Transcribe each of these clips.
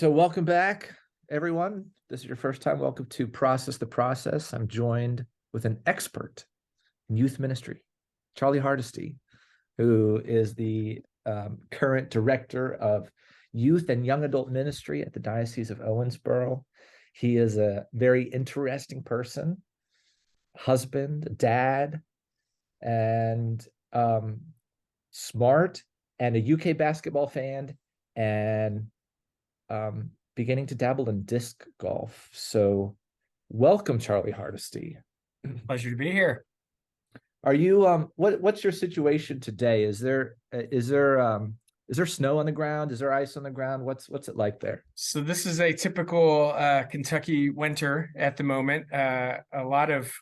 So welcome back, everyone. This is your first time. Welcome to Process the Process. I'm joined with an expert in youth ministry, Charlie Hardesty, who is the current director of youth and young adult ministry at the Diocese of Owensboro. He is a very interesting person, husband, dad, and smart, and a UK basketball fan, and beginning to dabble in disc golf. So welcome, Charlie Hardesty. Pleasure to be here. Are you what's your situation today? Is there snow on the ground? Is there ice on the ground? What's it like there? So this is a typical Kentucky winter at the moment. A lot of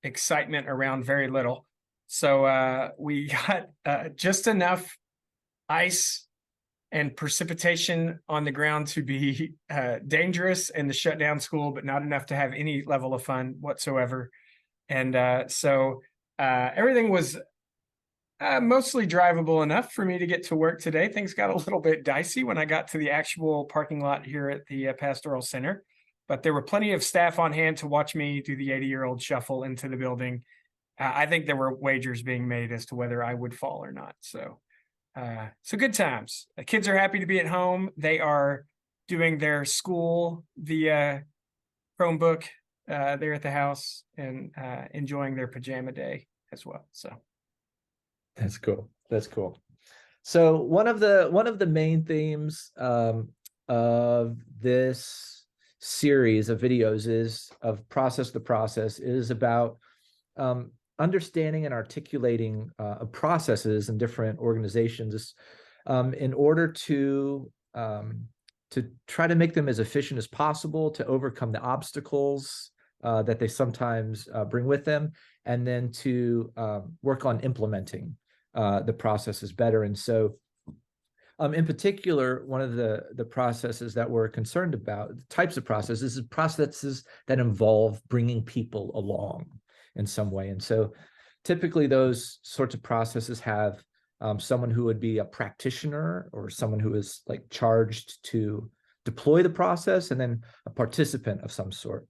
excitement around very little. So we got just enough ice and precipitation on the ground to be dangerous and to shut down school, but not enough to have any level of fun whatsoever. And so everything was mostly drivable enough for me to get to work today. Things got a little bit dicey when I got to the actual parking lot here at the Pastoral Center, but there were plenty of staff on hand to watch me do the 80-year-old shuffle into the building. I think there were wagers being made as to whether I would fall or not. So good times. The kids are happy to be at home. They are doing their school via Chromebook there at the house and enjoying their pajama day as well. So that's cool. That's cool. So one of the main themes of this series of videos is Process the Process is about understanding and articulating processes in different organizations in order to try to make them as efficient as possible, to overcome the obstacles that they sometimes bring with them, and then to work on implementing the processes better. And so in particular, one of the processes that we're concerned about, types of processes, is processes that involve bringing people along in some way. And so typically those sorts of processes have someone who would be a practitioner or someone who is like charged to deploy the process, and then a participant of some sort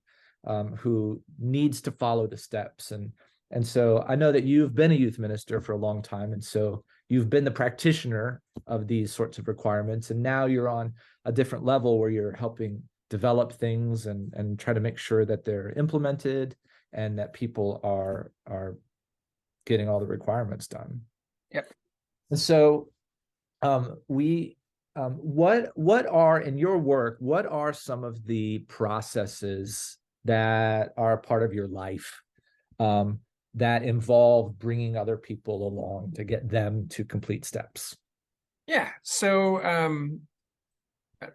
who needs to follow the steps. And so I know that you've been a youth minister for a long time, and so you've been the practitioner of these sorts of requirements, and now you're on a different level where you're helping develop things and try to make sure that they're implemented and that people are getting all the requirements done. Yep. And so what are, in your work, what are some of the processes that are part of your life that involve bringing other people along to get them to complete steps? Yeah. So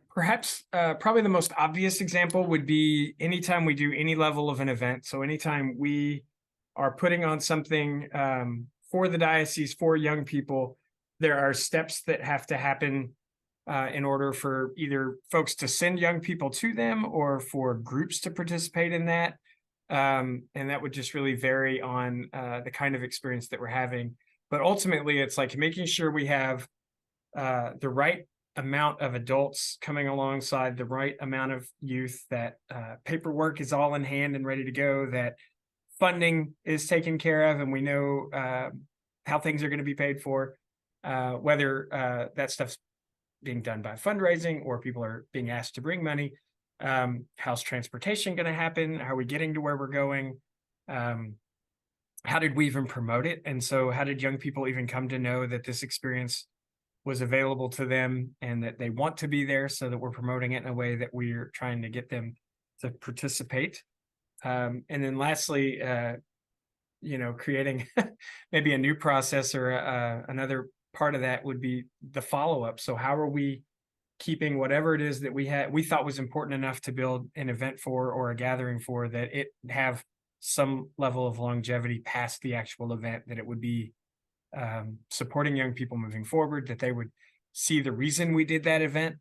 perhaps probably the most obvious example would be anytime we do any level of an event. So anytime we are putting on something for the diocese, for young people, there are steps that have to happen in order for either folks to send young people to them or for groups to participate in that. And that would just really vary on the kind of experience that we're having. But ultimately, it's like making sure we have the right amount of adults coming alongside the right amount of youth, that paperwork is all in hand and ready to go, that funding is taken care of, and we know how things are going to be paid for, whether that stuff's being done by fundraising or people are being asked to bring money. How's transportation going to happen? How are we getting to where we're going? How did we even promote it? And so how did young people even come to know that this experience was available to them and that they want to be there, so that we're promoting it in a way that we're trying to get them to participate? And then lastly, creating maybe a new process or another part of that would be the follow-up. So how are we keeping whatever it is that we thought was important enough to build an event for or a gathering for, that it have some level of longevity past the actual event, that it would be supporting young people moving forward, that they would see the reason we did that event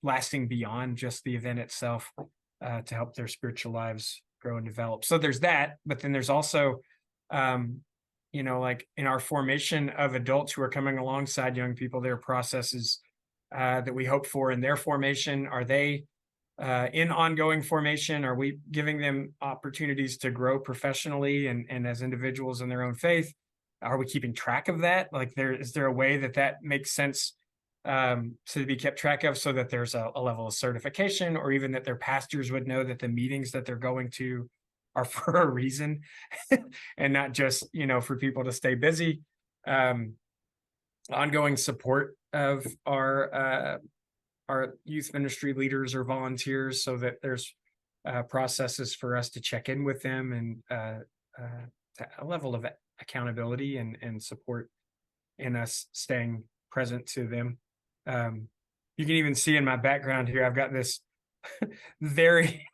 lasting beyond just the event itself, to help their spiritual lives grow and develop. So there's that, but then there's also, like in our formation of adults who are coming alongside young people, there are processes that we hope for in their formation? Are they in ongoing formation? Are we giving them opportunities to grow professionally and as individuals in their own faith? Are we keeping track of that? Like, is there a way that makes sense to be kept track of, so that there's a level of certification, or even that their pastors would know that the meetings that they're going to are for a reason and not just, for people to stay busy? Ongoing support of our youth ministry leaders or volunteers, so that there's processes for us to check in with them, and a level of accountability and support in us staying present to them. You can even see in my background here, I've got this very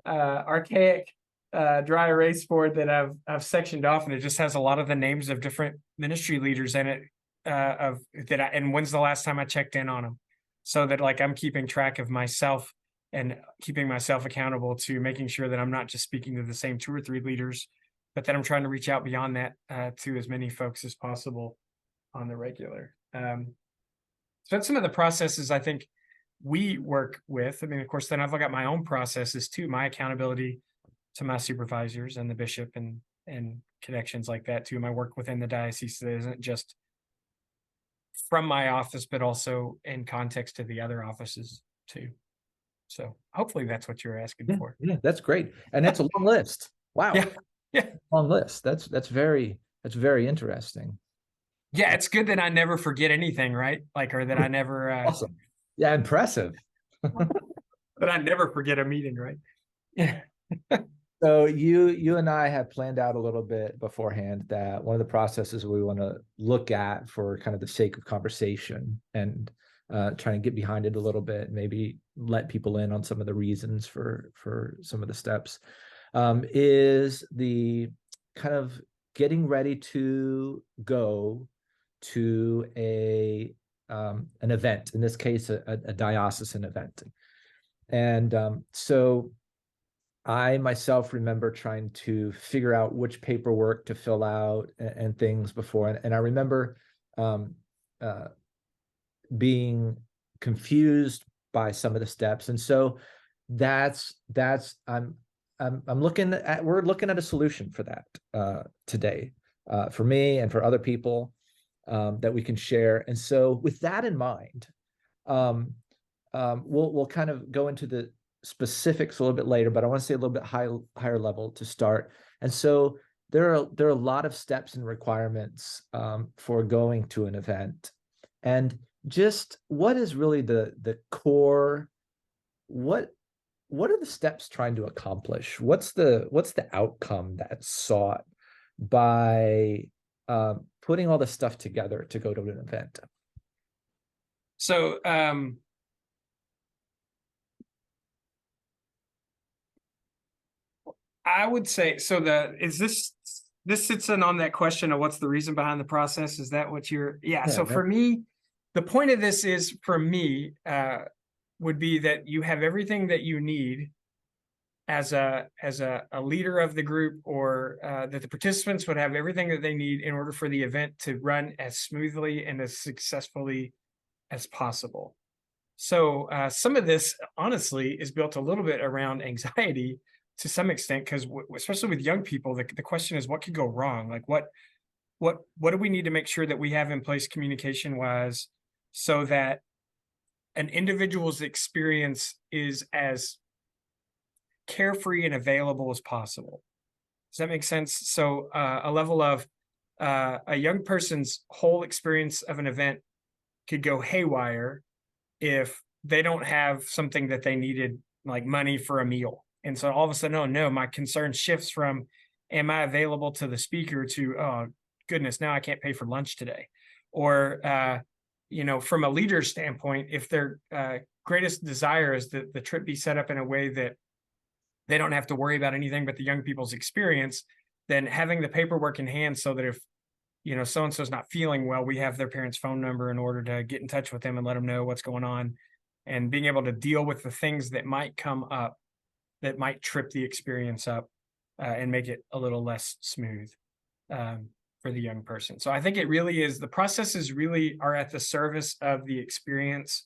archaic dry erase board that I've sectioned off, and it just has a lot of the names of different ministry leaders in it, and when's the last time I checked in on them, so that, like, I'm keeping track of myself and keeping myself accountable to making sure that I'm not just speaking to the same 2 or 3 leaders, but that I'm trying to reach out beyond that to as many folks as possible on the regular. So that's some of the processes I think we work with. I mean, of course, then I've got my own processes too, my accountability to my supervisors and the bishop, and connections like that too. My work within the diocese that isn't just from my office, but also in context to the other offices too. So hopefully that's what you're asking for. Yeah, that's great. And that's a long list. Wow. Yeah. Long list. That's very interesting. Yeah, it's good that I never forget anything, right? Like, or that I never Awesome. Yeah, impressive. that I never forget a meeting, right? Yeah. So you and I have planned out a little bit beforehand that one of the processes we want to look at, for kind of the sake of conversation and trying to get behind it a little bit, maybe let people in on some of the reasons for some of the steps, is the kind of getting ready to go to an event, in this case, a diocesan event. And so I myself remember trying to figure out which paperwork to fill out and things before. And I remember being confused by some of the steps. And so we're looking at a solution for that today, for me and for other people, that we can share. And so with that in mind, we'll kind of go into the specifics a little bit later, but I want to say a little bit higher level to start. And so there are a lot of steps and requirements for going to an event. And just what is really the core, what are the steps trying to accomplish? What's the outcome that's sought by putting all this stuff together to go to an event? So I would say, so this sits in on that question of what's the reason behind the process? Is that what yeah. So for me, the point of this is, for me, would be that you have everything that you need as a leader of the group, or that the participants would have everything that they need in order for the event to run as smoothly and as successfully as possible. So some of this, honestly, is built a little bit around anxiety to some extent, because especially with young people, the question is, what could go wrong? Like, what do we need to make sure that we have in place communication wise, so that an individual's experience is as carefree and available as possible? Does that make sense? So a level of a young person's whole experience of an event could go haywire if they don't have something that they needed, like money for a meal. And so all of a sudden, oh no, my concern shifts from, am I available to the speaker, to, oh goodness, now I can't pay for lunch today. Or, from a leader's standpoint, if their greatest desire is that the trip be set up in a way that they don't have to worry about anything but the young people's experience, then having the paperwork in hand, so that if, so-and-so's not feeling well, we have their parents' phone number in order to get in touch with them and let them know what's going on, and being able to deal with the things that might come up that might trip the experience up and make it a little less smooth. for the young person. So I think it really is, the processes really are at the service of the experience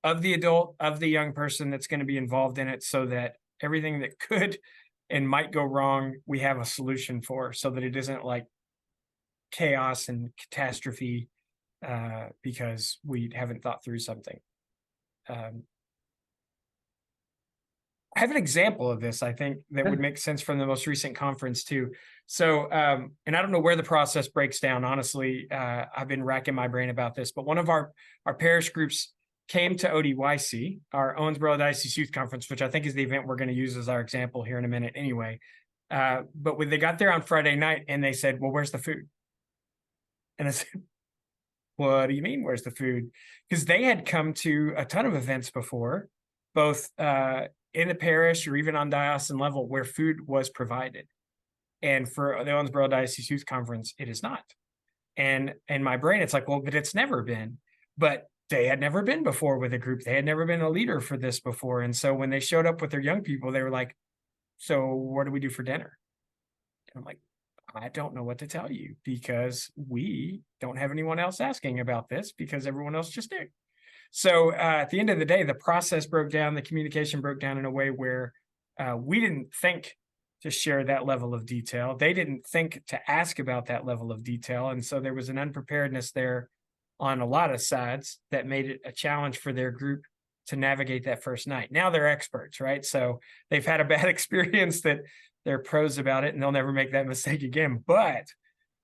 of the adult, of the young person that's going to be involved in it, so that everything that could and might go wrong, we have a solution for, so that it isn't like chaos and catastrophe because we haven't thought through something. I have an example of this, I think, that would make sense from the most recent conference too. So, and I don't know where the process breaks down. Honestly, I've been racking my brain about this, but one of our parish groups came to ODYC, our Owensboro Diocese Youth Conference, which I think is the event we're going to use as our example here in a minute anyway. But when they got there on Friday night and they said, well, where's the food? And I said, what do you mean, where's the food? Because they had come to a ton of events before, both in the parish or even on diocesan level, where food was provided. And for the Owensboro Diocese Youth Conference, it is not. And in my brain, it's like, well, but it's never been. But they had never been before with a group. They had never been a leader for this before. And so when they showed up with their young people, they were like, so what do we do for dinner? And I'm like, I don't know what to tell you, because we don't have anyone else asking about this, because everyone else just did. So at the end of the day, the process broke down, the communication broke down in a way where we didn't think to share that level of detail. They didn't think to ask about that level of detail. And so there was an unpreparedness there on a lot of sides that made it a challenge for their group to navigate that first night. Now they're experts, right? So they've had a bad experience that they're pros about it, and they'll never make that mistake again. But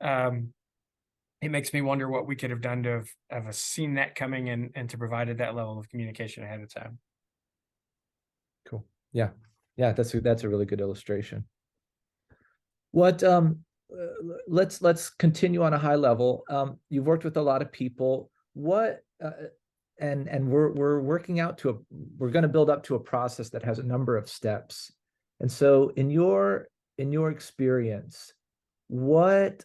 it makes me wonder what we could have done to have seen that coming and to provided that level of communication ahead of time. Cool. Yeah. Yeah, that's a really good illustration. What let's continue on a high level. You've worked with a lot of people. What and we're working out to we're going to build up to a process that has a number of steps. And so in your experience, what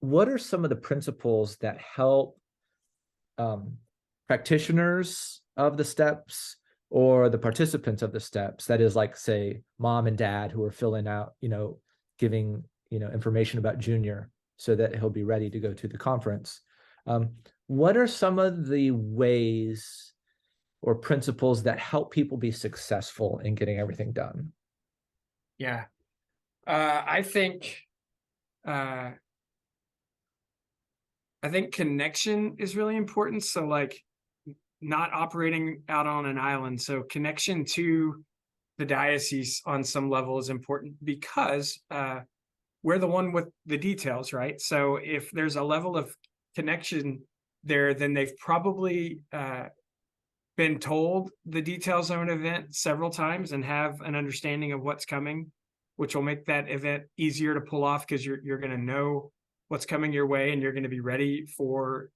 are some of the principles that help practitioners of the steps or the participants of the steps, that is, like, say, mom and dad who are filling out, giving, information about Junior so that he'll be ready to go to the conference. What are some of the ways or principles that help people be successful in getting everything done? Yeah. I think connection is really important. So, like, not operating out on an island. So connection to the diocese on some level is important, because we're the one with the details, right? So if there's a level of connection there, then they've probably been told the details of an event several times and have an understanding of what's coming, which will make that event easier to pull off, because you're going to know what's coming your way and you're going to be ready for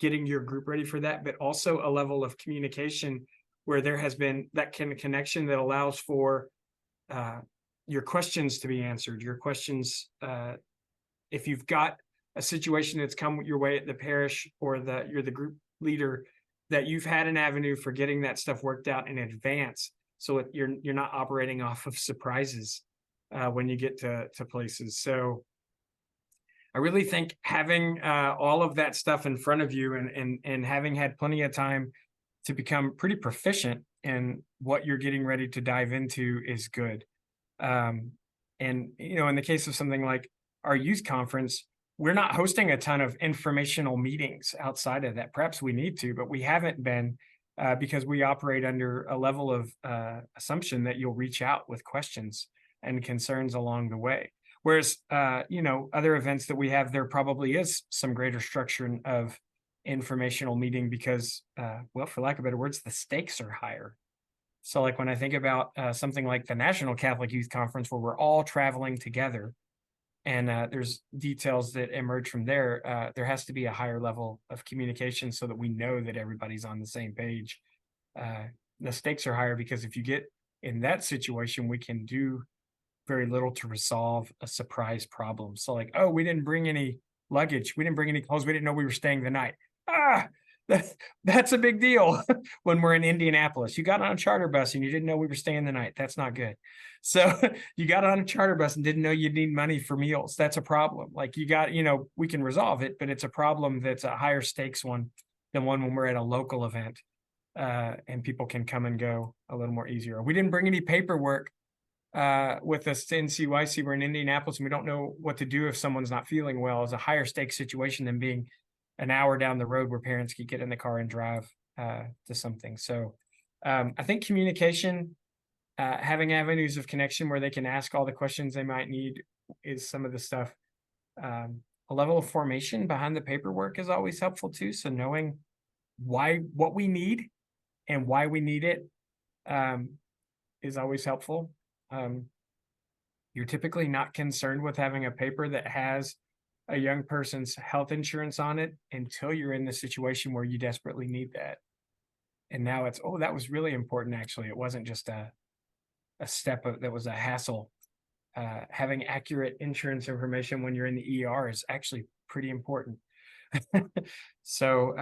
getting your group ready for that. But also a level of communication where there has been that kind of connection that allows for your questions to be answered. Your questions, if you've got a situation that's come your way at the parish, or that you're the group leader, that you've had an avenue for getting that stuff worked out in advance, so you're not operating off of surprises when you get to places. So I really think having all of that stuff in front of you and having had plenty of time to become pretty proficient in what you're getting ready to dive into is good. And, in the case of something like our youth conference, we're not hosting a ton of informational meetings outside of that. Perhaps we need to, but we haven't been, because we operate under a level of assumption that you'll reach out with questions and concerns along the way. Whereas, other events that we have, there probably is some greater structure of informational meeting, because, well, for lack of better words, the stakes are higher. So, like, when I think about something like the National Catholic Youth Conference, where we're all traveling together, and there's details that emerge from there, there has to be a higher level of communication so that we know that everybody's on the same page. The stakes are higher, because if you get in that situation, we can do very little to resolve a surprise problem. So, like, oh, we didn't bring any luggage, we didn't bring any clothes, we didn't know we were staying the night. That's a big deal when we're in Indianapolis. You got on a charter bus and you didn't know we were staying the night. That's not good. So you got on a charter bus and didn't know you'd need money for meals. That's a problem. Like you got, we can resolve it, but it's a problem that's a higher stakes one than one when we're at a local event. And people can come and go a little more easier. We didn't bring any paperwork with us to NCYC. We're in Indianapolis and we don't know what to do if someone's not feeling well. Is a higher stakes situation than being an hour down the road where parents could get in the car and drive to something. So I think communication, having avenues of connection where they can ask all the questions they might need is some of the stuff. A level of formation behind the paperwork is always helpful too. So knowing what we need and why we need it is always helpful. You're typically not concerned with having a paper that has a young person's health insurance on it until you're in the situation where you desperately need that. And now it's, oh, that was really important. Actually, it wasn't just a step that was a hassle. Having accurate insurance information when you're in the ER is actually pretty important. So,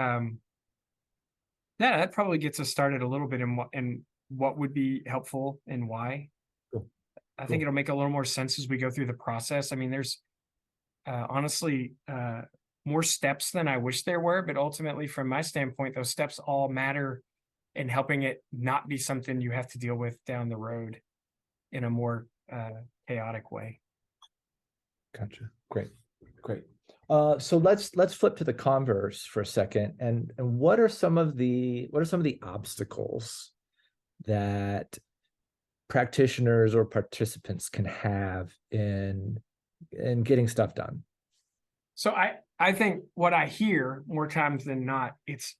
yeah, that probably gets us started a little bit in what would be helpful and why. Cool. I think it'll make a little more sense as we go through the process. I mean, there's honestly more steps than I wish there were, but ultimately, from my standpoint, those steps all matter in helping it not be something you have to deal with down the road in a more chaotic way. Gotcha. Great. So let's flip to the converse for a second. And what are some of the obstacles that practitioners or participants can have in getting stuff done? So I think what I hear more times than not, it's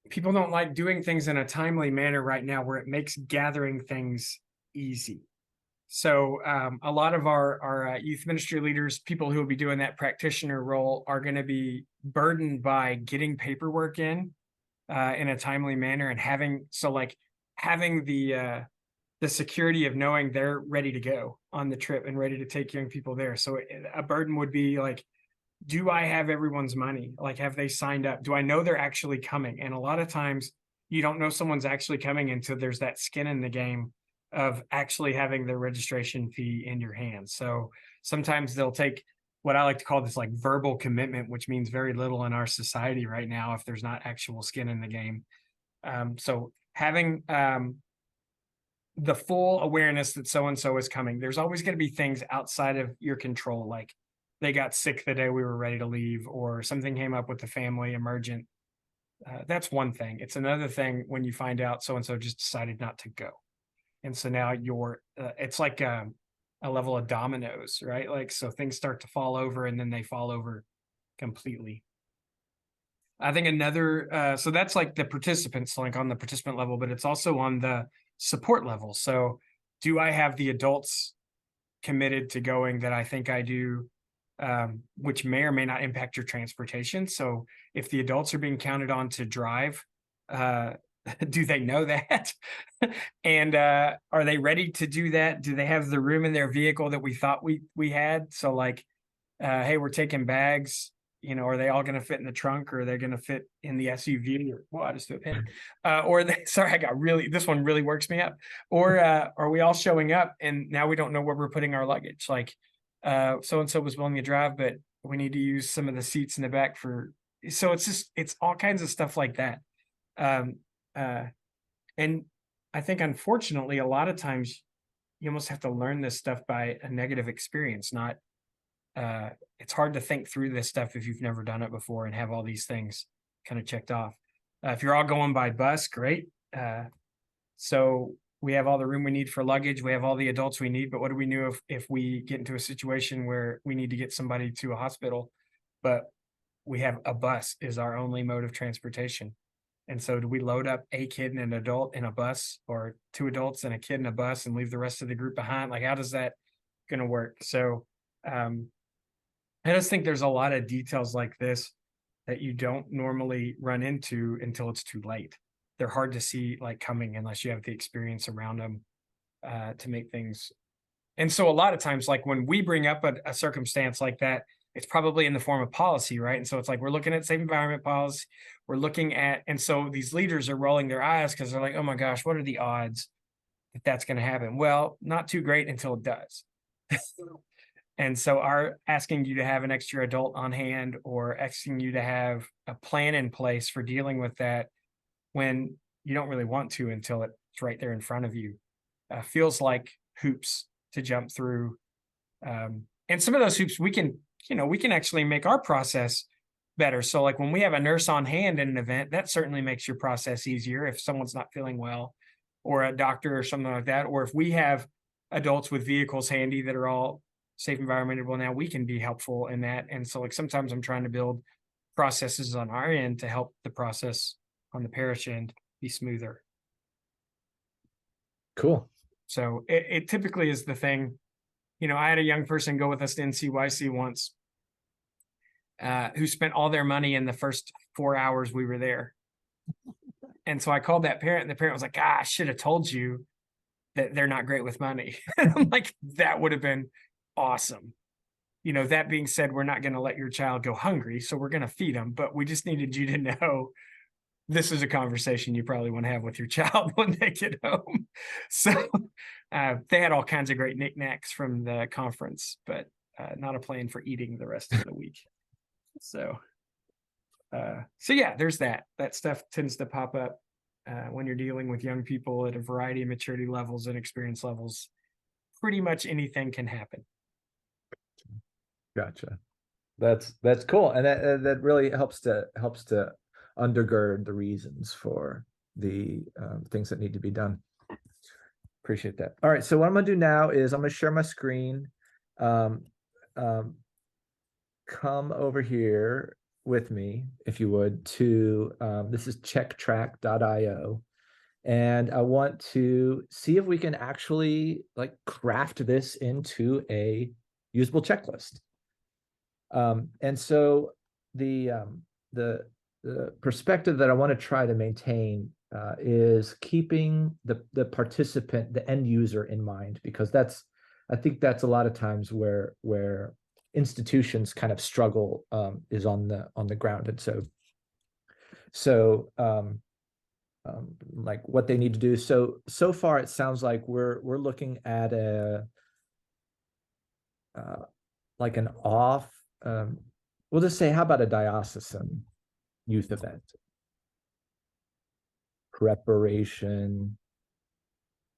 people don't like doing things in a timely manner right now where it makes gathering things easy. So a lot of our youth ministry leaders, people who will be doing that practitioner role, are going to be burdened by getting paperwork in a timely manner and having the security of knowing they're ready to go on the trip and ready to take young people there. So a burden would be like, do I have everyone's money? Like, have they signed up? Do I know they're actually coming? And a lot of times you don't know someone's actually coming until there's that skin in the game of actually having their registration fee in your hands. So sometimes they'll take what I like to call this like verbal commitment, which means very little in our society right now if there's not actual skin in the game. So having the full awareness that so-and-so is coming. There's always going to be things outside of your control, like they got sick the day we were ready to leave, or something came up with the family emergent. That's one thing. It's another thing when you find out so-and-so just decided not to go. And so now it's like a level of dominoes, right? Like, so things start to fall over and then they fall over completely. I think so that's like the participants, like on the participant level, but it's also on the support level. So do I have the adults committed to going that I think I do, which may or may not impact your transportation. So if the adults are being counted on to drive, do they know that? And are they ready to do that? Do they have the room in their vehicle that we thought we had? So like, hey, we're taking bags. Are they all going to fit in the trunk, or are they going to fit in the SUV? I just threw a pin. Sorry, this one really works me up. Or are we all showing up and now we don't know where we're putting our luggage? Like, so-and-so was willing to drive, but we need to use some of the seats in the back so it's all kinds of stuff like that. And I think, unfortunately, a lot of times you almost have to learn this stuff by a negative experience, not it's hard to think through this stuff if you've never done it before and have all these things kind of checked off. If you're all going by bus, great. So we have all the room we need for luggage. We have all the adults we need, but what do we do if we get into a situation where we need to get somebody to a hospital, but we have a bus is our only mode of transportation? And so do we load up a kid and an adult in a bus, or two adults and a kid in a bus, and leave the rest of the group behind? Like, how does that going to work? So I just think there's a lot of details like this that you don't normally run into until it's too late. They're hard to see like coming unless you have the experience around them to make things. And so a lot of times, like when we bring up a circumstance like that, it's probably in the form of policy, right? And so it's like, we're looking at safe environment policy. We're looking at, and so these leaders are rolling their eyes because they're like, oh my gosh, what are the odds that that's going to happen? Well, not too great until it does. And so our asking you to have an extra adult on hand or asking you to have a plan in place for dealing with that when you don't really want to until it's right there in front of you feels like hoops to jump through. And some of those hoops we can actually make our process better. So like when we have a nurse on hand in an event, that certainly makes your process easier if someone's not feeling well, or a doctor or something like that. Or if we have adults with vehicles handy that are all safe environmental, well, now we can be helpful in that. And so like sometimes I'm trying to build processes on our end to help the process on the parish end be smoother. Cool. So it typically is the thing. I had a young person go with us to NCYC once who spent all their money in the first 4 hours we were there. And so I called that parent, and the parent was like, I should have told you that they're not great with money. And I'm like, that would have been awesome. That being said, we're not going to let your child go hungry, so we're going to feed them, but we just needed you to know this is a conversation you probably want to have with your child when they get home. So they had all kinds of great knickknacks from the conference, but not a plan for eating the rest of the week. So yeah, there's that. That stuff tends to pop up when you're dealing with young people at a variety of maturity levels and experience levels. Pretty much anything can happen. Gotcha. That's cool, and that really helps to undergird the reasons for the things that need to be done. Appreciate that. All right, so what I'm gonna do now is I'm gonna share my screen. Come over here with me, if you would, to this is checktrack.io, and I want to see if we can actually like craft this into a usable checklist. And so the perspective that I want to try to maintain is keeping the participant, the end user, in mind, because I think that's a lot of times where institutions kind of struggle is on the ground. And so like what they need to do. So far it sounds like we're looking at like an off. We'll just say, how about a diocesan youth event? Preparation,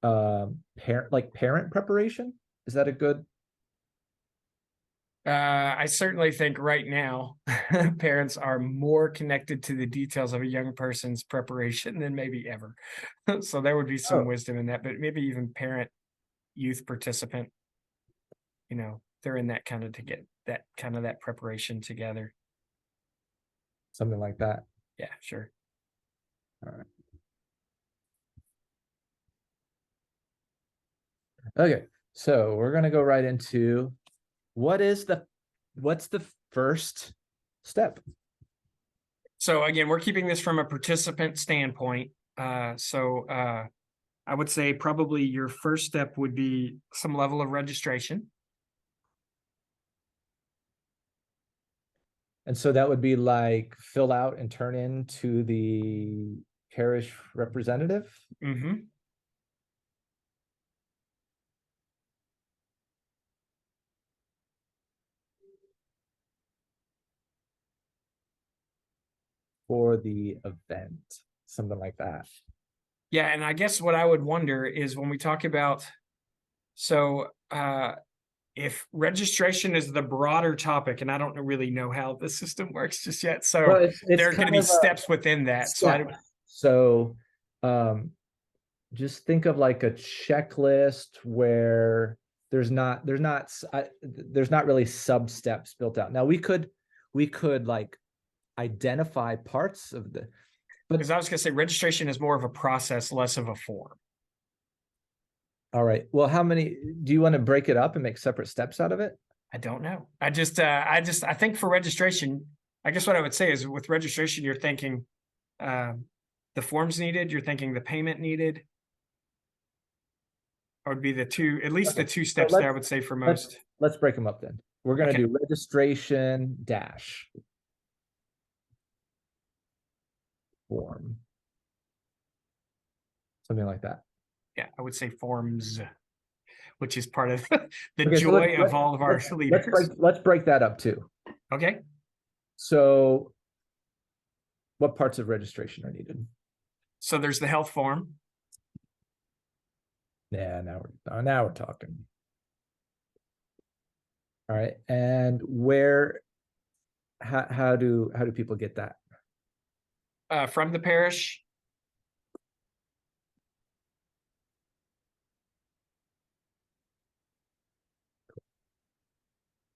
parent preparation. Is that a good? I certainly think right now parents are more connected to the details of a young person's preparation than maybe ever. So there would be some wisdom in that, but maybe even parent, youth participant, they're in that kind of to get that preparation together. Something like that. Yeah, sure. All right. Okay, so we're gonna go right into what's the first step? So again, we're keeping this from a participant standpoint. I would say probably your first step would be some level of registration. And so that would be like fill out and turn in to the parish representative. Mm-hmm. For the event, something like that. Yeah, and I guess what I would wonder is when we talk about, if registration is the broader topic, and I don't really know how the system works just yet, so well, it's there are going to be steps within that. So just think of like a checklist where there's not really sub steps built out. Now we could like identify parts of the, because I was going to say registration is more of a process, less of a form. All right. Well, how many do you want to break it up and make separate steps out of it? I don't know. I think for registration, I guess what I would say is with registration, you're thinking the forms needed, you're thinking the payment needed. Would be at least the two steps there, I would say, for most. Let's break them up then. we're going to Okay. do registration dash form. Something like that. Yeah, I would say forms, which is part of the Okay, so joy of all of our leaders. let's break that up too. Okay. So what parts of registration are needed? So there's the health form. Yeah, now we're talking. All right, and how do people get that? From the parish.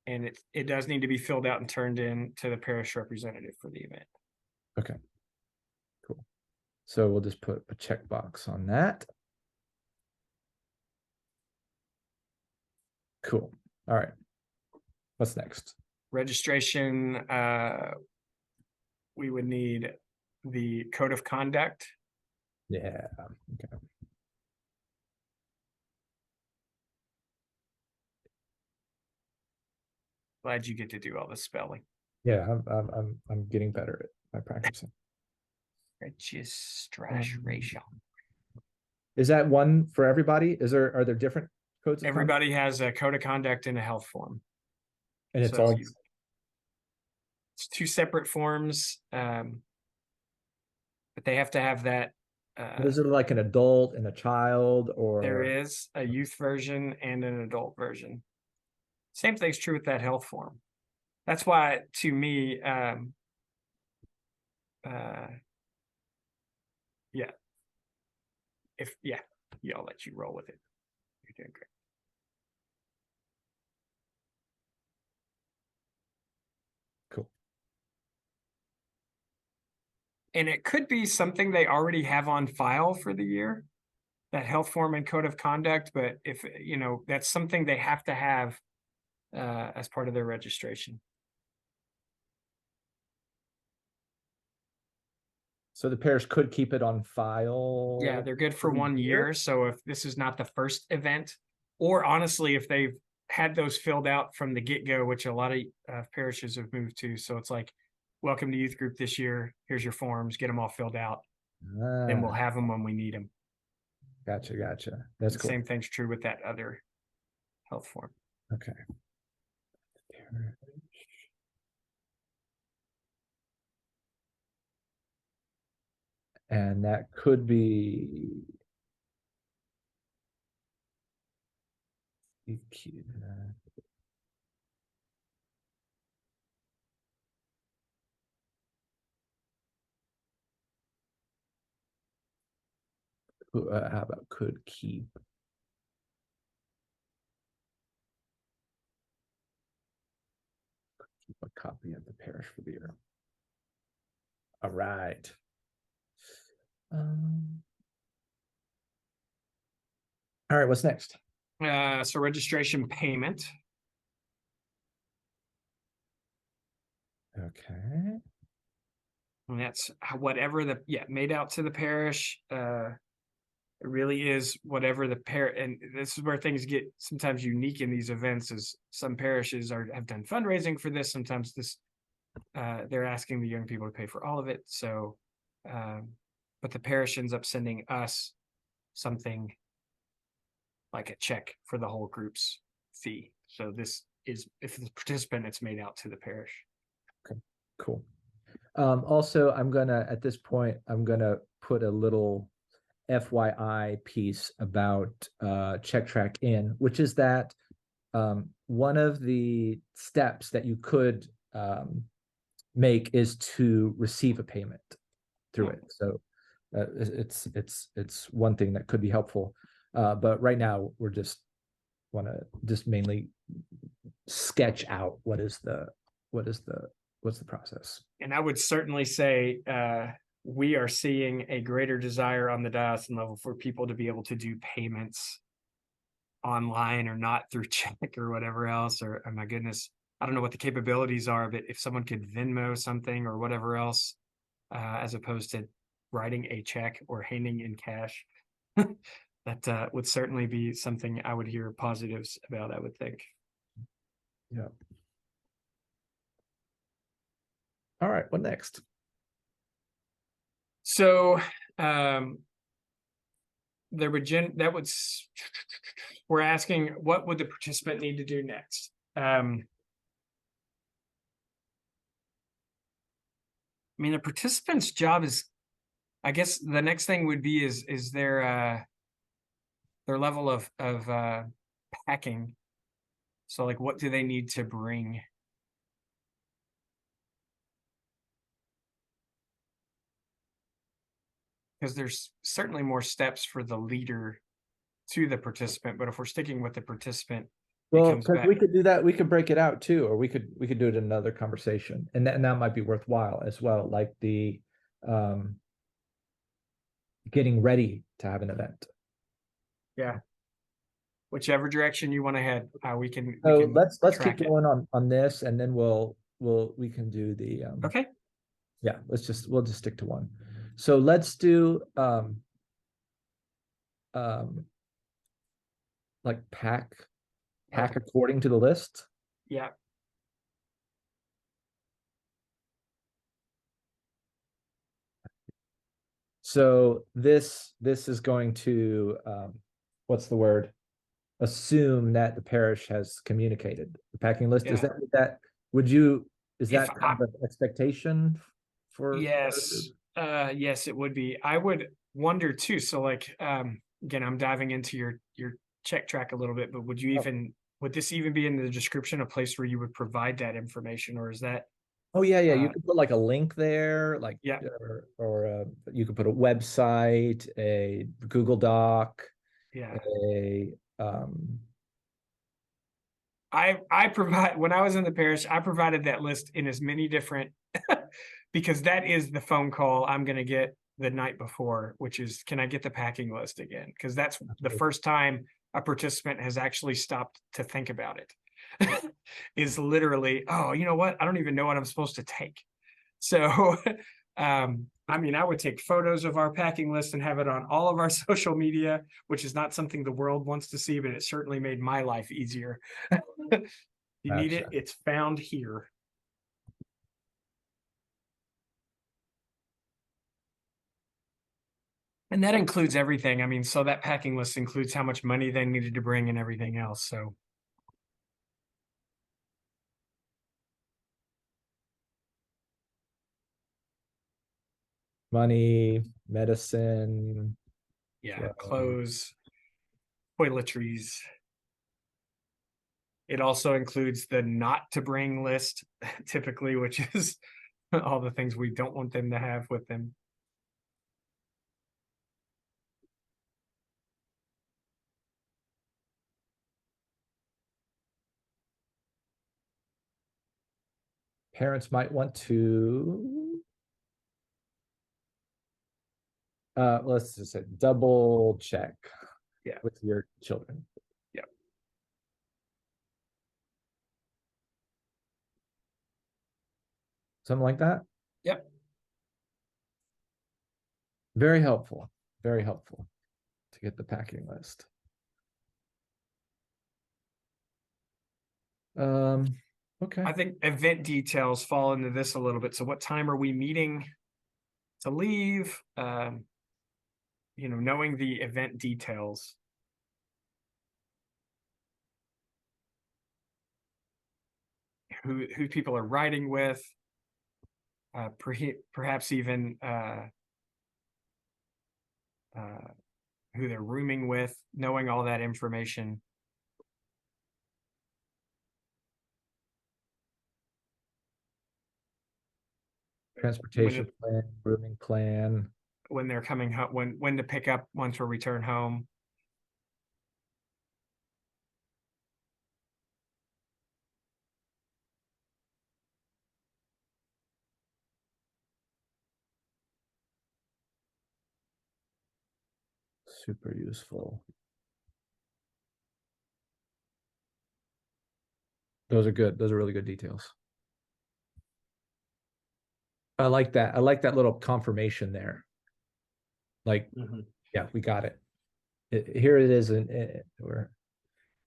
And it does need to be filled out and turned in to the parish representative for the event. Okay, cool. So we'll just put a checkbox on that. Cool. All right. What's next? Registration, we would need the code of conduct. Yeah. Okay. Glad you get to do all the spelling. Yeah, I'm getting better at my practicing. Registration. Is that one for everybody? Are there different codes of conduct? Everybody has a code of conduct and a health form. And it's So all it's two separate forms, but they have to have that. is it like an adult and a child, or There is a youth version and an adult version. Same thing's true with that health form. That's why, to me, yeah, I'll let you roll with it. You're doing great. cool. And it could be something they already have on file for the year, that health form and code of conduct. But if that's something they have to have as part of their registration. So the parish could keep it on file. Yeah, they're good for 1 year. So if this is not the first event, or honestly, if they've had those filled out from the get-go, which a lot of parishes have moved to, so it's like, welcome to youth group this year. Here's your forms. Get them all filled out. Then we'll have them when we need them. Gotcha. That's cool. Same thing's true with that other health form. Okay. And that could be how about could keep? Keep a copy of the parish for the year. All right. All right, what's next? So registration payment. Okay. And that's whatever made out to the parish. It really is whatever the parish, and this is where things get sometimes unique in these events. Is some parishes have done fundraising for this. Sometimes they're asking the young people to pay for all of it. So, but the parish ends up sending us something like a check for the whole group's fee. So this is, if the participant, it's made out to the parish. Okay, cool. Also, at this point, I'm gonna put a little FYI piece about check track in, which is that one of the steps that you could make is to receive a payment through it. So it's one thing that could be helpful. But right now we're want to mainly sketch out what's the process. And I would certainly say we are seeing a greater desire on the diocesan level for people to be able to do payments online or not through check or whatever else. Or oh my goodness, I don't know what the capabilities are, but if someone could Venmo something or whatever else, as opposed to writing a check or handing in cash, that would certainly be something I would hear positives about, I would think. Yeah. All right, what next? So we're asking, what would the participant need to do next? I mean, a participant's job is, I guess the next thing would be is their level of packing. So like, what do they need to bring? Because there's certainly more steps for the leader to the participant, but if we're sticking with the participant, Well, comes because back. we could do that, we could break it out too, or we could do it in another conversation, and that might be worthwhile as well, like the getting ready to have an event. Yeah. Whichever direction you want to head, we can let's track keep it. going on this, and then we can do the Okay. yeah, we'll just stick to one. So let's do like pack according to the list. Yeah. So this is going to what's the word? Assume that the parish has communicated the packing list. Yeah. Is that would you is If that kind of an expectation for yes, yes, it would be. I would wonder too. So like again, I'm diving into your check track a little bit, but would you would this even be in the description, a place where you would provide that information, or is that Oh yeah, you could put like a link there, like yeah, or you could put a website, a Google Doc, yeah. a I provide, when I was in the parish, I provided that list in as many different because that is the phone call I'm going to get the night before, which is, can I get the packing list again? Because that's the first time a participant has actually stopped to think about it. Is literally, oh, you know what? I don't even know what I'm supposed to take. So I mean, I would take photos of our packing list and have it on all of our social media, which is not something the world wants to see, but it certainly made my life easier. You need it, it's found here. And that includes everything. I mean, so that packing list includes how much money they needed to bring and everything else. So money, medicine, yeah, clothes, toiletries. It also includes the not to bring list, typically, which is all the things we don't want them to have with them. parents might want to let's just say double check with your children. Yeah. Something like that. Yep. Very helpful to get the packing list. Okay. I think event details fall into this a little bit. So what time are we meeting to leave? You know, knowing the event details. Who people are riding with, perhaps even who they're rooming with, knowing all that information. Transportation plan, rooming plan. When they're coming home, when to pick up once we return home. Super useful. Those are good. Those are really good details. I like that. I like that little confirmation there. Like, yeah, we got it. Here it is, and we're,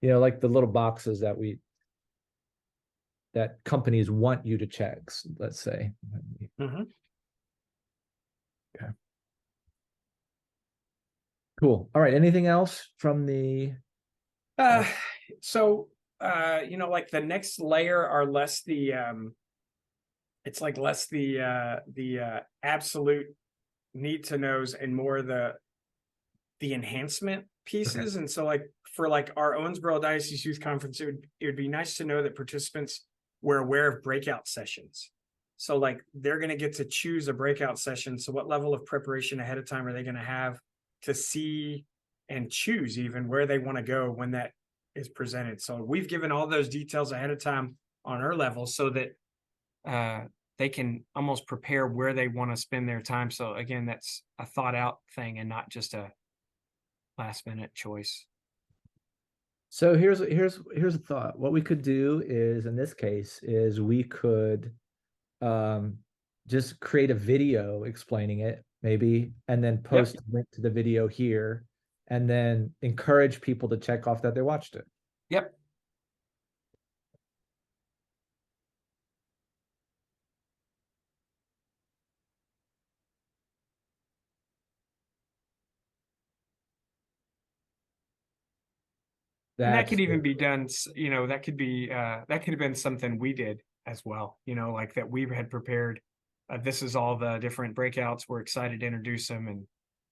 like the little boxes that that companies want you to check, let's say. Mhm. Okay. Cool. All right. Anything else from the Uh, so like the next layer are less the it's like less the absolute need to knows and more the enhancement pieces. And so like for like our Owensboro Diocese Youth Conference, it would be nice to know that participants were aware of breakout sessions. So like they're going to get to choose a breakout session. So what level of preparation ahead of time are they going to have to see and choose even where they want to go when that is presented? So we've given all those details ahead of time on our level so that they can almost prepare where they want to spend their time. So again, that's a thought out thing and not just a last minute choice. So here's a thought. What we could do is, in this case, is we could um just create a video explaining it, maybe, and then Yep. post a link to the video here, and then encourage people to check off that they watched it. Yep. And that That's could even be done, that could be that could have been something we did as well, like that we had prepared. This is all the different breakouts. We're excited to introduce them and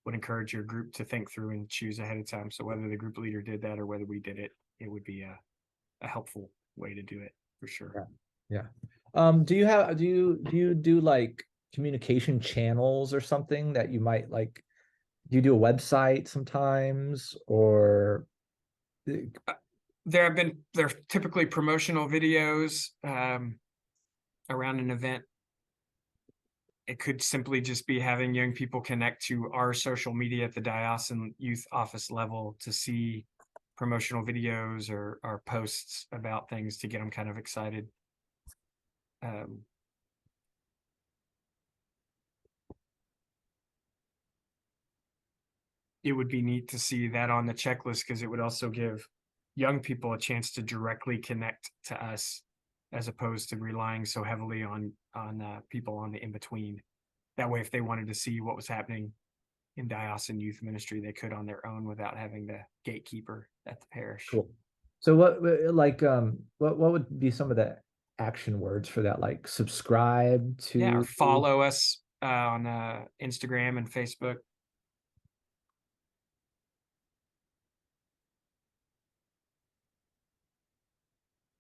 would encourage your group to think through and choose ahead of time. So whether the group leader did that or whether we did it, it would be a helpful way to do it for sure. Yeah. Do you do like communication channels or something that you might like? Do you do a website sometimes, or They're typically promotional videos around an event. It could simply just be having young people connect to our social media at the Diocesan Youth Office level to see promotional videos or posts about things to get them kind of excited. It would be neat to see that on the checklist because it would also give young people a chance to directly connect to us as opposed to relying so heavily on people on the in between. That way, if they wanted to see what was happening in diocesan youth ministry, they could on their own without having the gatekeeper at the parish. cool? So what would be some of the action words for that? Like subscribe Yeah, or to. follow us on Instagram and Facebook.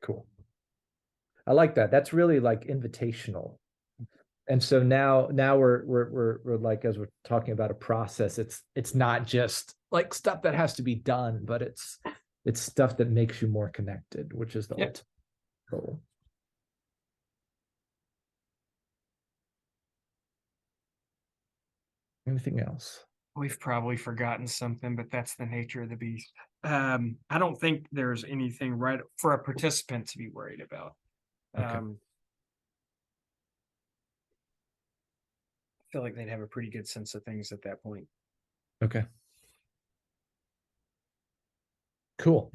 Cool. I like that. That's really like invitational. And so now we're like, as we're talking about a process, it's not just like stuff that has to be done, but it's stuff that makes you more connected, which is the Yep. ultimate goal. Anything else? We've probably forgotten something, but that's the nature of the beast. I don't think there's anything right for a participant to be worried about. Okay. I feel like they'd have a pretty good sense of things at that point. Okay. Cool.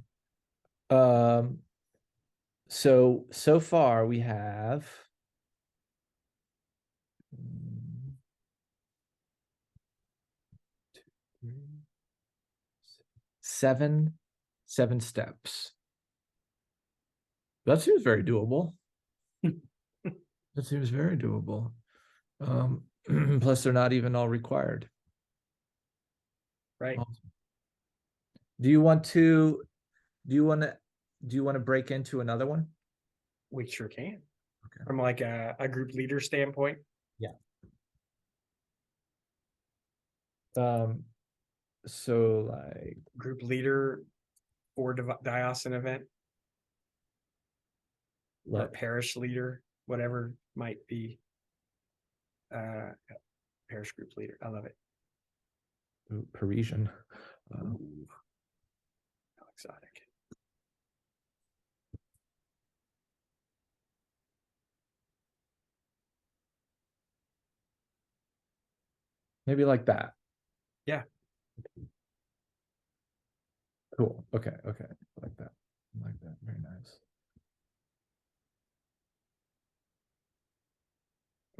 Um, so far we have 7 steps. That seems very doable. That seems very doable. Plus, they're not even all required. Right. Awesome. Do you want to do you want to do you want to break into another one? We sure can. Okay. From like a group leader standpoint. Yeah. So like Group leader for diocesan event or like parish leader, whatever might be. Parish group leader. I love it. Parisian. Ooh, how exotic. Maybe like that. Yeah. Cool. Okay. Okay. I like that. I like that. Very nice.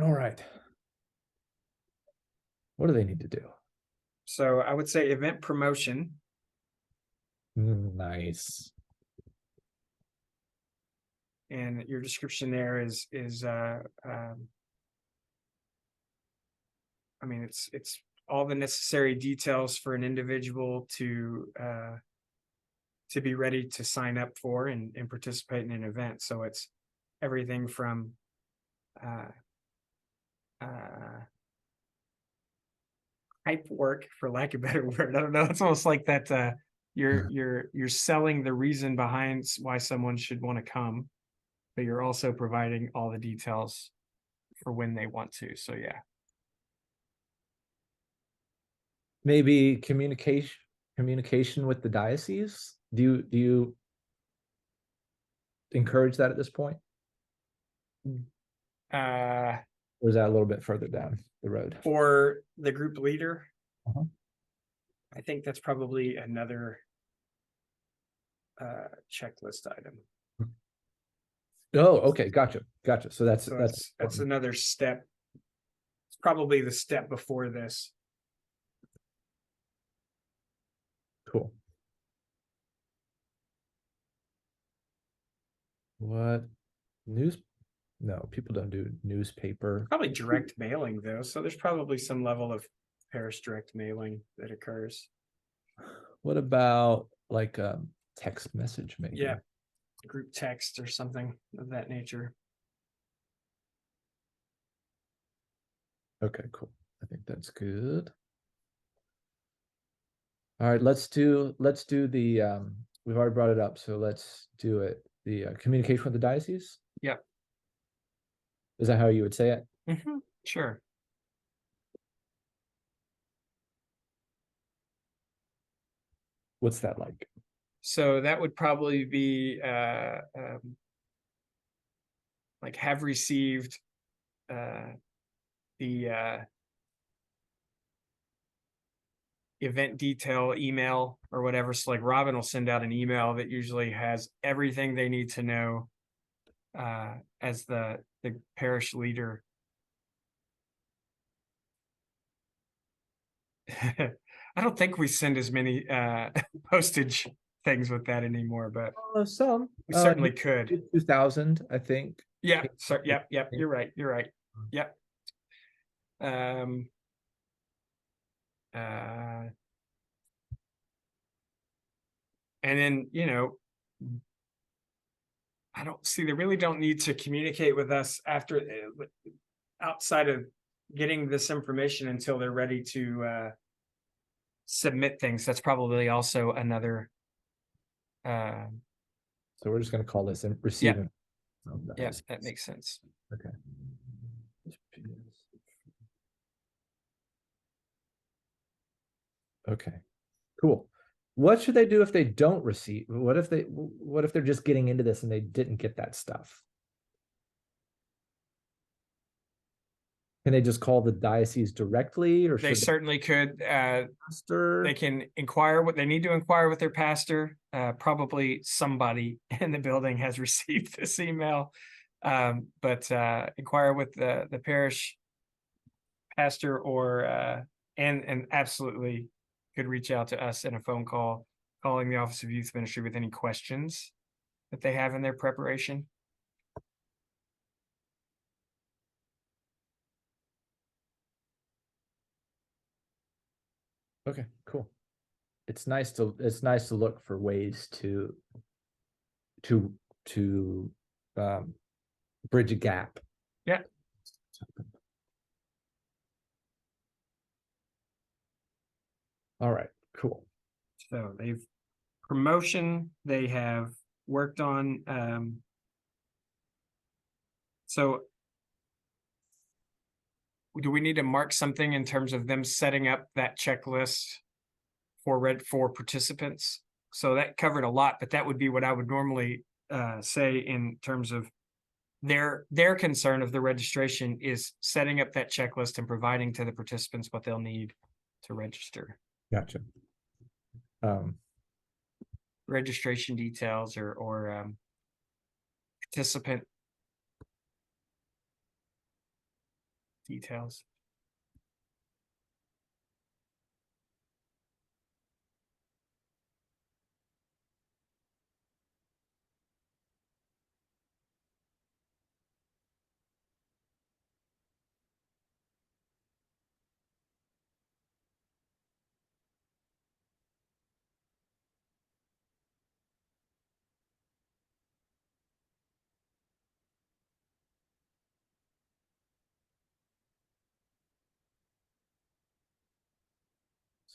All right. What do they need to do? So I would say event promotion. Nice. And your description there is I mean, it's all the necessary details for an individual to be ready to sign up for and participate in an event. So it's everything from hype work, for lack of a better word. I don't know. It's almost like that. You're selling the reason behind why someone should want to come, but you're also providing all the details for when they want to. So yeah. Maybe communication with the diocese. Do you encourage that at this point? Or is that a little bit further down the road? For the group leader, Uh-huh. I think that's probably another checklist item. Oh, okay, gotcha. So that's another step. It's probably the step before this. Cool. What news? No, people don't do newspaper. Probably direct mailing though. So there's probably some level of parish direct mailing that occurs. What about like text message maybe? Yeah, group text or something of that nature. Okay, cool. I think that's good. All right, let's do the we've already brought it up, so let's do it. The communication with the diocese. Yep. Is that how you would say it? Mm-hmm. Sure. What's that like? So that would probably be like have received the event detail email or whatever. So like Robin will send out an email that usually has everything they need to know as the parish leader. I don't think we send as many postage things with that anymore, but Some we certainly could. 2000, I think. Yeah. So yep. You're right. Yep. And then, I don't see, they really don't need to communicate with us after outside of getting this information until they're ready to submit things. That's probably also another. So we're just going to call this receiving. Yes, that makes sense. Okay. Okay, cool. What should they do if they don't receive? What if they're just getting into this and they didn't get that stuff? Can they just call the diocese directly, or They should certainly could. pastor? They can inquire what they need to inquire with their pastor. Probably somebody in the building has received this email, but inquire with the parish pastor, or and absolutely could reach out to us in a phone call, calling the Office of Youth Ministry with any questions that they have in their preparation. Okay, cool. It's nice to look for ways to bridge a gap. Yeah. All right, cool. So they've promotion, they have worked on so do we need to mark something in terms of them setting up that checklist for participants? So that covered a lot, but that would be what I would normally say in terms of their concern of the registration is setting up that checklist and providing to the participants what they'll need to register. Gotcha. Registration details or participant details.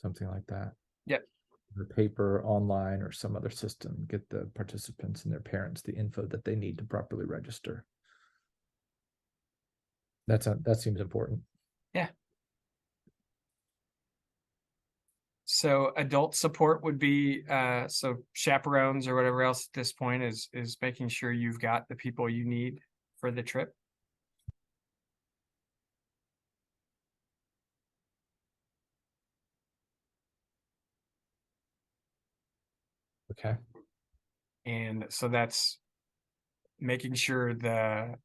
Something like that. Yep. The paper, online, or some other system, get the participants and their parents the info that they need to properly register. That seems important. Yeah. So adult support would be so chaperones or whatever else at this point is making sure you've got the people you need for the trip. Okay. And so that's making sure that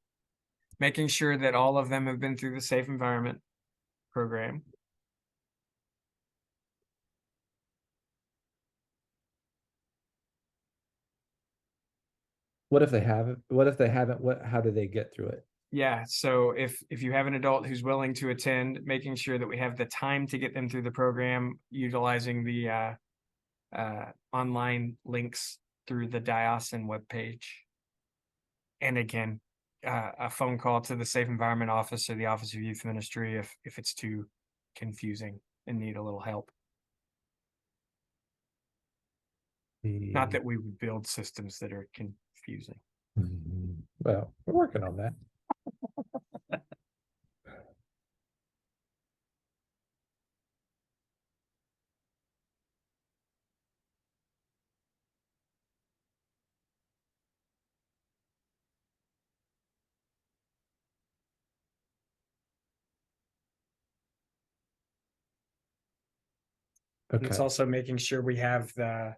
all of them have been through the safe environment program. What if they haven't? What if they haven't? How do they get through it? Yeah, so if you have an adult who's willing to attend, making sure that we have the time to get them through the program, utilizing the online links through the Diocesan webpage. And again, a phone call to the Safe Environment Office or the Office of Youth Ministry if it's too confusing and need a little help. Not that we would build systems that are confusing. Well, we're working on that. And it's Okay. also making sure we have the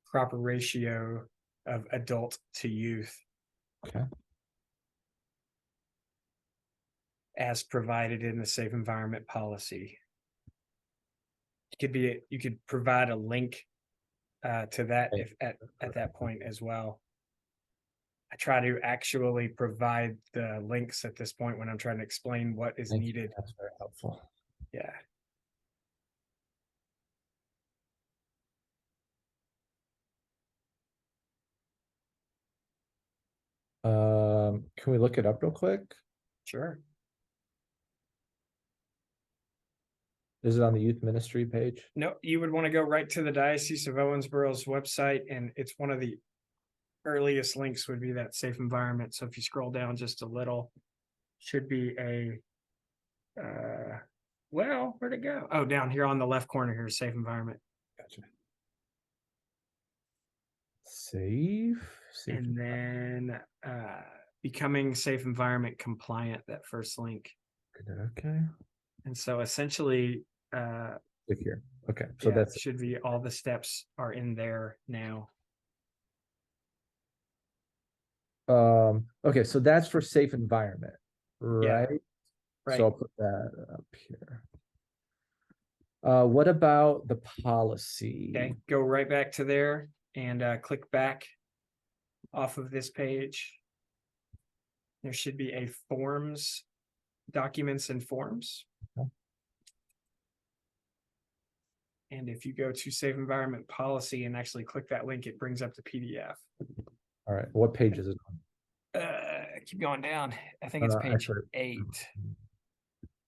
proper ratio of adult to youth Okay. as provided in the safe environment policy. You could provide a link to that if at that point as well. I try to actually provide the links at this point when I'm trying to explain what is Thank you. needed. That's very helpful. Yeah. Can we look it up real quick? Sure. Is it on the youth ministry page? No, you would want to go right to the Diocese of Owensboro's website, and it's one of the earliest links would be that safe environment. So if you scroll down just a little, should be a well, where'd it go? Oh, down here on the left corner here, safe environment. Gotcha. Safe. And then becoming safe environment compliant, that first link. Okay. And so essentially Click here. Okay. So yeah, that's should be all the steps are in there now. okay, so that's for safe environment, right? Right. So I'll put that up here. What about the policy? Okay, go right back to there and click back off of this page. There should be a forms, documents and forms. Okay. And if you go to safe environment policy and actually click that link, it brings up the PDF. All right, what page is it on? Keep going down. I think it's page actually, 8.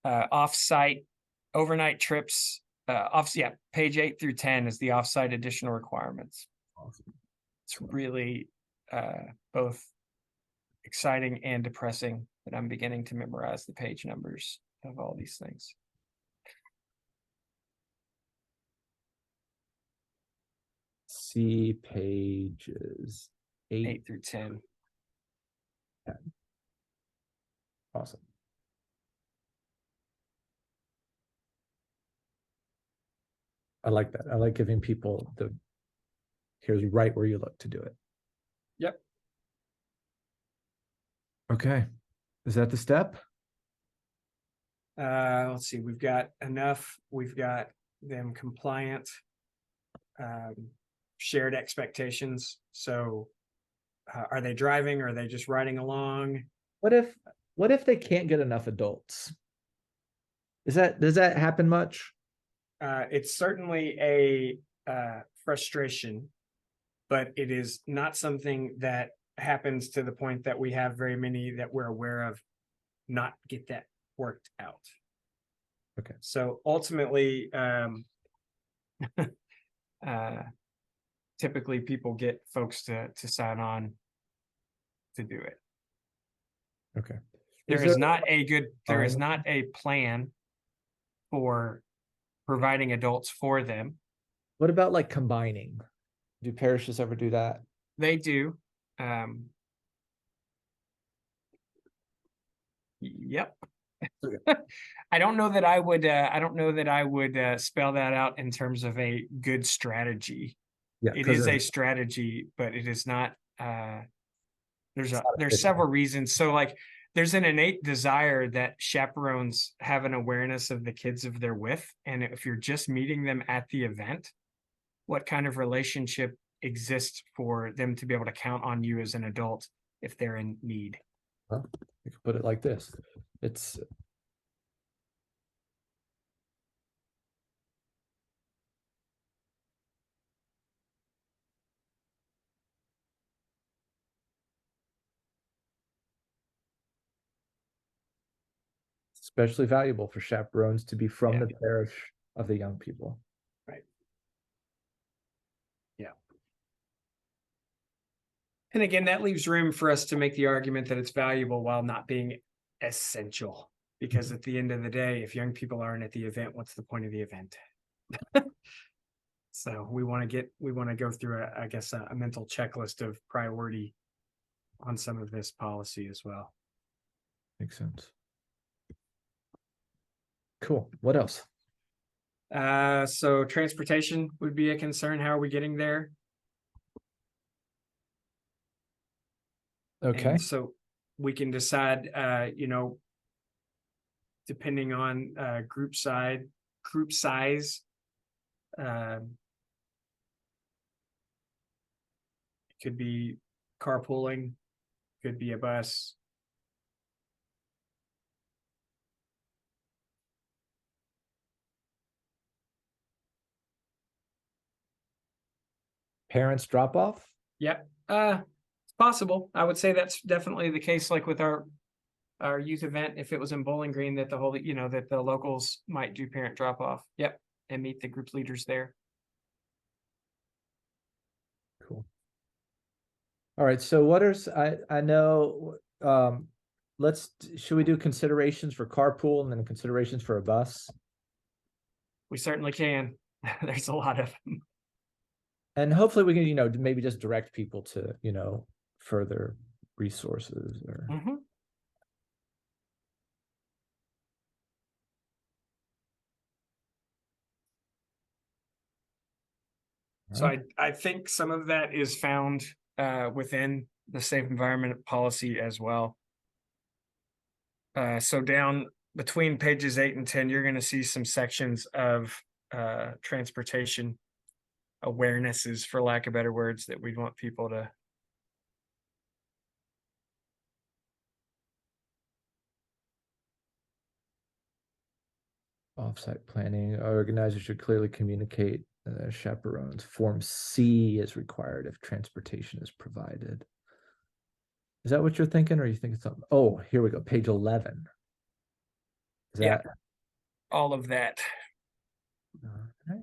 Off-site overnight trips. Page 8 through 10 is the off-site additional requirements. Awesome. It's really both exciting and depressing that I'm beginning to memorize the page numbers of all these things. See pages 8 through 10. Awesome. I like that. I like giving people here's right where you look to do it. Yep. Okay. Is that the step? Let's see, we've got enough, we've got them compliant, shared expectations. So are they driving? Or are they just riding along? What if they can't get enough adults? Does that happen much? It's certainly a frustration, but it is not something that happens to the point that we have very many that we're aware of not get that worked out. Okay. So ultimately, typically people get folks to sign on to do it. Okay. There is not a plan for providing adults for them. What about like combining? Do parishes ever do that? They do. Yep. I don't know that I would spell that out in terms of a good strategy. Yeah, It is a strategy, but it is not there's several reasons. So like there's an innate desire that chaperones have an awareness of the kids of they're with. And if you're just meeting them at the event, what kind of relationship exists for them to be able to count on you as an adult if they're in need? Well, you can put it like this. It's especially valuable for chaperones to be from the parish of the young people. Right. Yeah. And again, that leaves room for us to make the argument that it's valuable while not being essential. Because at the end of the day, if young people aren't at the event, what's the point of the event? So we want to go through a mental checklist of priority on some of this policy as well. Makes sense. Cool. What else? So transportation would be a concern. How are we getting there? Okay. And so we can decide, depending on group size, it could be carpooling, could be a bus. Parents drop off? Yep. It's possible. I would say that's definitely the case, like with our youth event, if it was in Bowling Green, that that the locals might do parent drop off. Yep. And meet the group leaders there. Cool. All right. So what are I know should we do considerations for carpool and then considerations for a bus? We certainly can. There's a lot of them. And hopefully we can, maybe just direct people to, further resources or So I think some of that is found within the safe environment policy as well. So down between pages 8 and 10, you're going to see some sections of transportation awarenesses, for lack of better words, that we'd want people to. Offsite planning. Organizers should clearly communicate chaperones. Form C is required if transportation is provided. Is that what you're thinking, or are you thinking something? Oh, here we go. Page 11. Is that all of that? All right.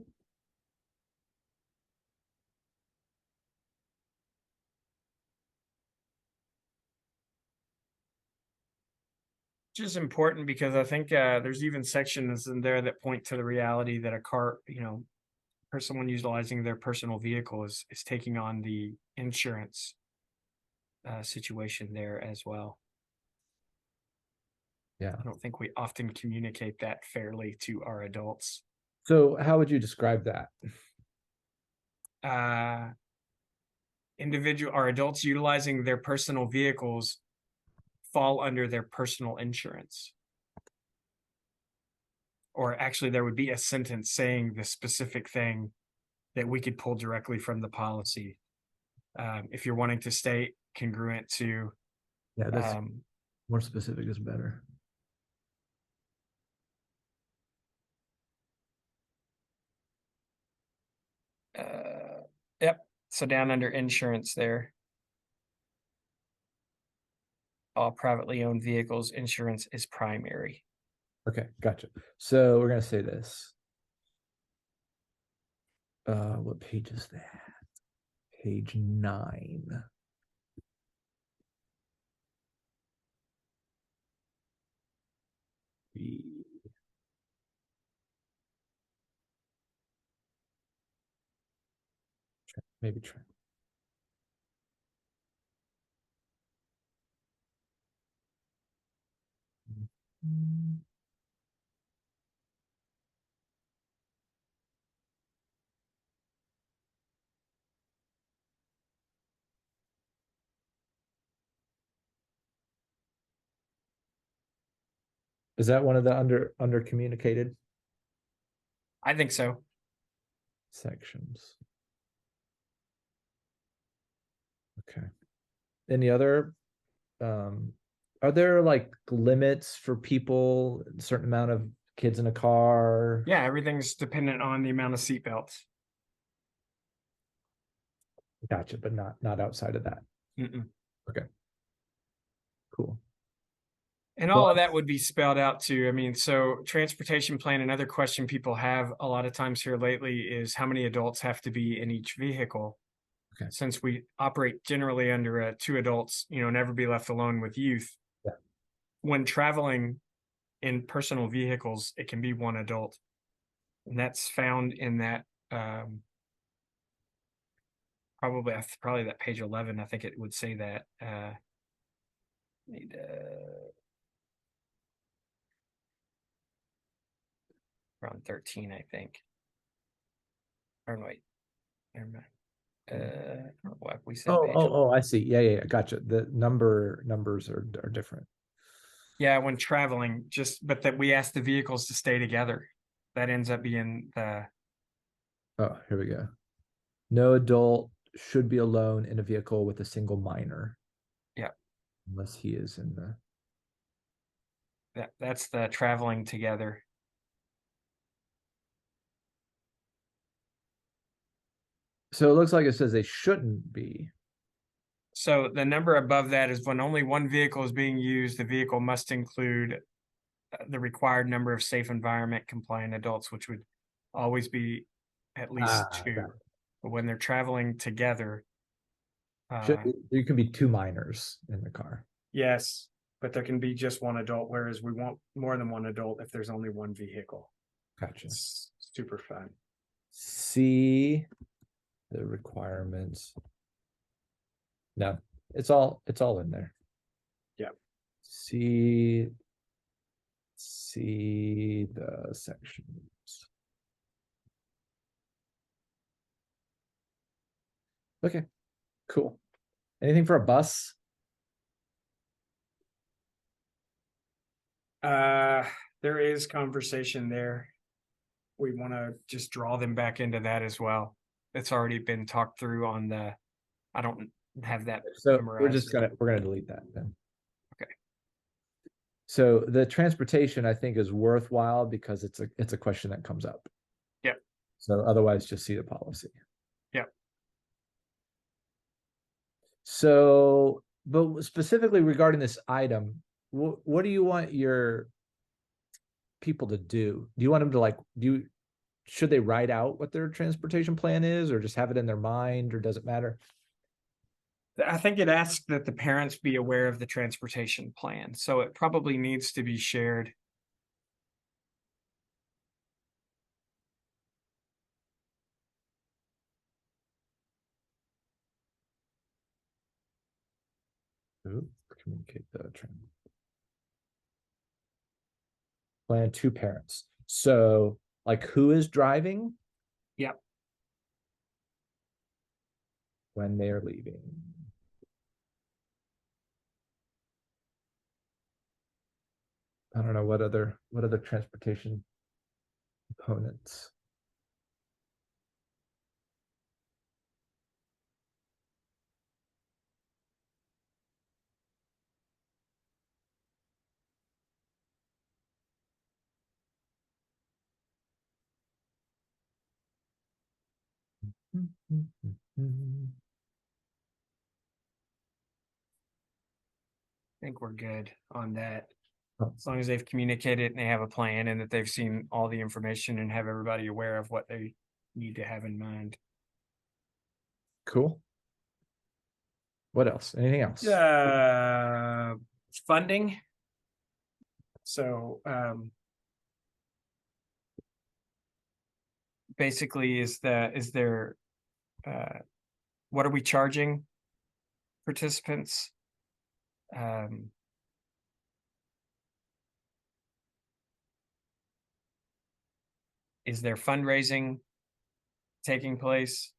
Which is important because I think there's even sections in there that point to the reality that a car, or someone utilizing their personal vehicle is taking on the insurance situation there as well. Yeah. I don't think we often communicate that fairly to our adults. So how would you describe that? Adults utilizing their personal vehicles fall under their personal insurance. or actually there would be a sentence saying the specific thing that we could pull directly from the policy. If you're wanting to stay congruent to, Yeah, that's more specific is better. yep. So down under insurance there, all privately owned vehicles, insurance is primary. Okay, gotcha. So we're gonna say this. What page is that? Page 9. Maybe try. Is that one of the under communicated I think so. sections? Okay. Any other are there like limits for people, a certain amount of kids in a car? Yeah, everything's dependent on the amount of seatbelts. Gotcha, but not outside of that. Mm-mm. Okay. Cool. And all of that would be spelled out too. I mean, so transportation plan, another question people have a lot of times here lately is how many adults have to be in each vehicle? Okay. Since we operate generally under 2 adults, never be left alone with youth. Yeah. When traveling in personal vehicles, it can be 1 adult. And that's found in that probably that page 11. I think it would say that. Around 13, I think. Or wait, never mind. What we said. Oh, I see. Yeah. Gotcha. The numbers are different. Yeah, when traveling, but that we ask the vehicles to stay together. That ends up being the. Oh, here we go. No adult should be alone in a vehicle with a single minor. Yeah. Unless he is in the. That's the traveling together. So it looks like it says they shouldn't be. So the number above that is when only 1 vehicle is being used, the vehicle must include the required number of safe environment compliant adults, which would always be at least 2. But when they're traveling together, there can be 2 minors in the car. yes, but there can be just 1 adult, whereas we want more than 1 adult if there's only 1 vehicle. Gotcha. It's super fun. See the requirements. No, it's all in there. Yeah. See the sections. Okay, cool. Anything for a bus? There is conversation there. We want to just draw them back into that as well. It's already been talked through on the. I don't have that. So memorized. we're gonna delete that then. Okay. So the transportation, I think, is worthwhile because it's a question that comes up. Yep. So otherwise, just see the policy. Yep. So, but specifically regarding this item, what do you want your people to do? Do you want them to should they write out what their transportation plan is, or just have it in their mind, or does it matter? I think it asks that the parents be aware of the transportation plan, so it probably needs to be shared. Communicate the trend. Plan 2 parents. So, like, who is driving? Yep. When they are leaving. I don't know what other transportation components. I think we're good on that. As long as they've communicated and they have a plan and that they've seen all the information and have everybody aware of what they need to have in mind. Cool. What else? Anything else? Funding. So basically is there what are we charging participants? Is there fundraising taking place?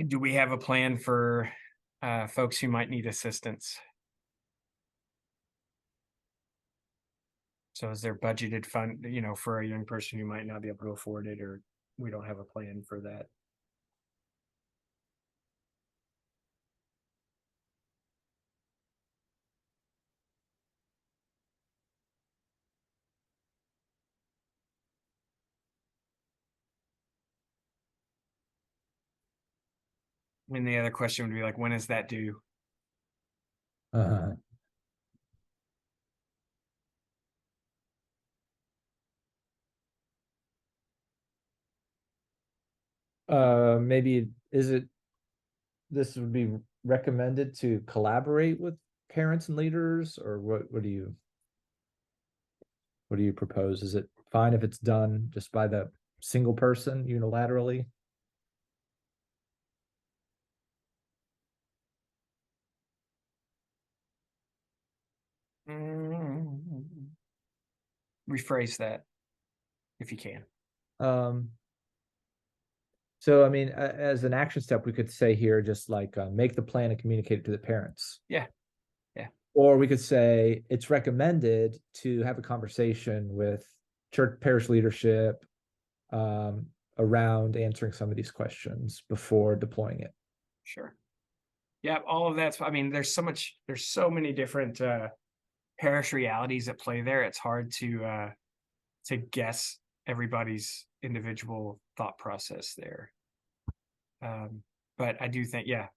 Do we have a plan for folks who might need assistance? So is there budgeted fund, for a young person who might not be able to afford it, or we don't have a plan for that? And the other question would be like, when is that due? Maybe this would be recommended to collaborate with parents and leaders, or what do you propose? Is it fine if it's done just by the single person unilaterally? Rephrase that if you can. So I mean, as an action step, we could say here, just like make the plan and communicate it to the parents. Yeah. Or we could say it's recommended to have a conversation with church parish leadership around answering some of these questions before deploying it. Sure. Yeah, all of that's, I mean, there's so many different parish realities at play there. It's hard to guess everybody's individual thought process there. But I do think, yeah.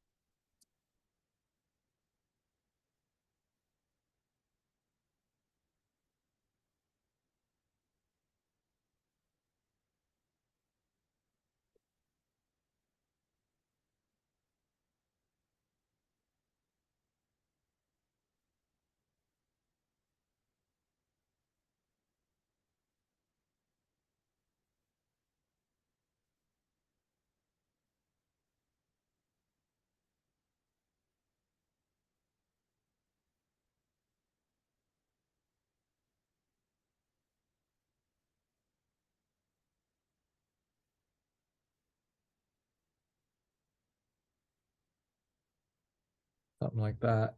Something like that.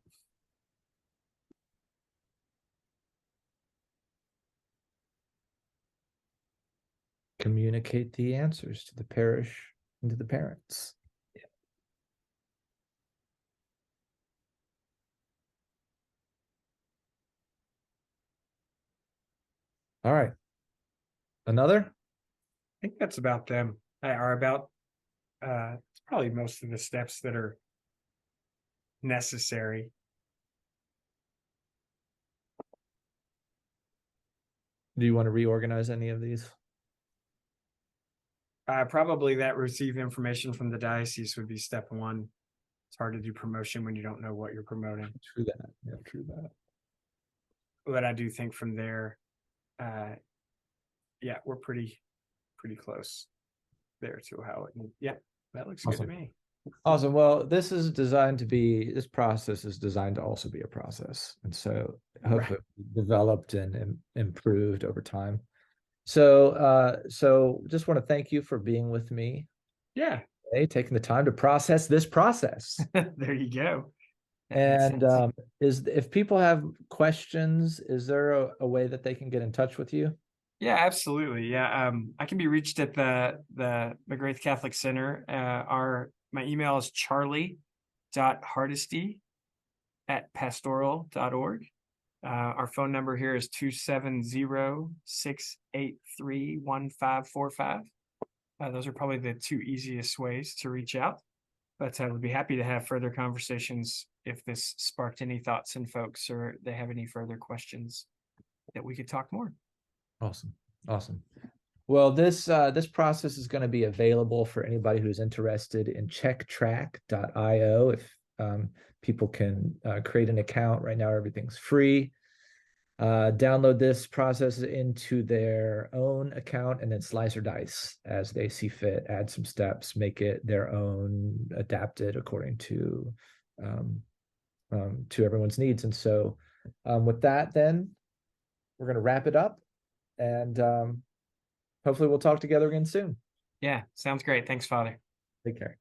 Communicate the answers to the parish and to the parents. Yeah. All right. Another? I think that's about them. Are about it's probably most of the steps that are necessary. Do you want to reorganize any of these? Probably that receive information from the diocese would be step one. It's hard to do promotion when you don't know what you're promoting. True that. Yeah, true that. But I do think from there, yeah, we're pretty close there to how it. Yeah, that looks Awesome. good to me. Awesome. Well, this process is designed to also be a process. And so hopefully developed and improved over time. So just want to thank you for being with me. Yeah. today, taking the time to process this process. There you go. That makes And sense. if people have questions, is there a way that they can get in touch with you? Yeah, absolutely. Yeah, I can be reached at the McGrath Catholic Center. My email is charlie.hardesty at pastoral.org. Our phone number here is 270-683-1545. Those are probably the two easiest ways to reach out. But I would be happy to have further conversations if this sparked any thoughts in folks or they have any further questions that we could talk more. Awesome. Awesome. Well, this process is going to be available for anybody who's interested in checktrack.io. If people can create an account right now, everything's free. Download this process into their own account and then slice or dice as they see fit, add some steps, make it their own, adapt it according to everyone's needs. And so with that, then we're going to wrap it up, and hopefully we'll talk together again soon. Yeah, sounds great. Thanks, Father. Take care.